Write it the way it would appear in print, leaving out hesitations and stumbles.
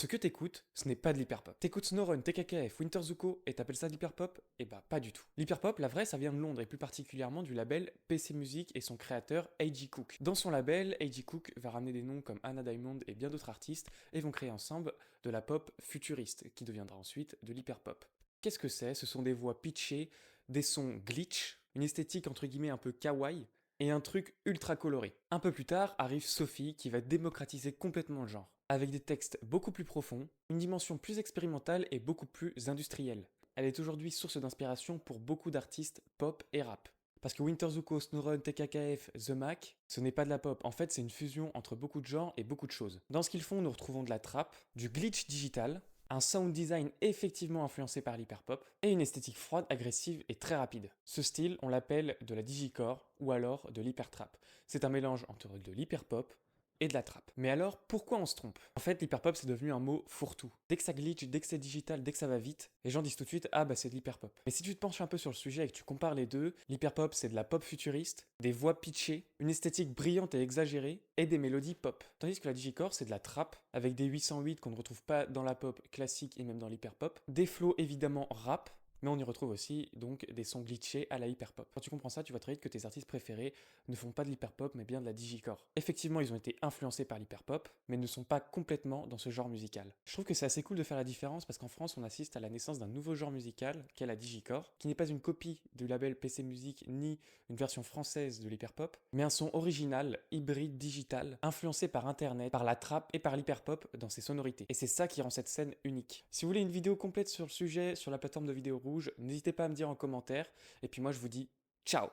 Ce que t'écoutes, ce n'est pas de l'hyperpop. T'écoutes Snowrun, TKKF, Winter Zuko et t'appelles ça de l'hyperpop? Eh bah pas du tout. L'hyperpop, la vraie, ça vient de Londres et plus particulièrement du label PC Music et son créateur A.G. Cook. Dans son label, A.G. Cook va ramener des noms comme Anna Diamond et bien d'autres artistes et vont créer ensemble de la pop futuriste qui deviendra ensuite de l'hyperpop. Qu'est-ce que c'est? Ce sont des voix pitchées, des sons glitch, une esthétique entre guillemets un peu kawaii et un truc ultra coloré. Un peu plus tard arrive Sophie qui va démocratiser complètement le genre, avec des textes beaucoup plus profonds, une dimension plus expérimentale et beaucoup plus industrielle. Elle est aujourd'hui source d'inspiration pour beaucoup d'artistes pop et rap. Parce que Winter Zuko, Snowrun, TKKF, The Mac, ce n'est pas de la pop, en fait c'est une fusion entre beaucoup de genres et beaucoup de choses. Dans ce qu'ils font, nous retrouvons de la trap, du glitch digital, un sound design effectivement influencé par l'hyperpop, et une esthétique froide, agressive et très rapide. Ce style, on l'appelle de la digicore ou alors de l'hypertrap. C'est un mélange entre de l'hyperpop et de la trap. Mais alors, pourquoi on se trompe? En fait, l'hyperpop c'est devenu un mot fourre-tout. Dès que ça glitch, dès que c'est digital, dès que ça va vite, les gens disent tout de suite ah bah c'est de l'hyperpop. Mais si tu te penches un peu sur le sujet et que tu compares les deux, l'hyperpop c'est de la pop futuriste, des voix pitchées, une esthétique brillante et exagérée et des mélodies pop. Tandis que la digicore c'est de la trap avec des 808 qu'on ne retrouve pas dans la pop classique et même dans l'hyperpop, des flows évidemment rap, mais on y retrouve aussi donc des sons glitchés à la hyperpop. Quand tu comprends ça, tu vas très vite que tes artistes préférés ne font pas de l'hyperpop mais bien de la digicore. Effectivement, ils ont été influencés par l'hyperpop, mais ne sont pas complètement dans ce genre musical. Je trouve que c'est assez cool de faire la différence parce qu'en France, on assiste à la naissance d'un nouveau genre musical qu'est la digicore, qui n'est pas une copie du label PC Music ni une version française de l'hyperpop, mais un son original, hybride, digital, influencé par internet, par la trap et par l'hyperpop dans ses sonorités. Et c'est ça qui rend cette scène unique. Si vous voulez une vidéo complète sur le sujet, sur la plateforme de vidéo rouge, n'hésitez pas à me dire en commentaire. Et puis moi, je vous dis ciao!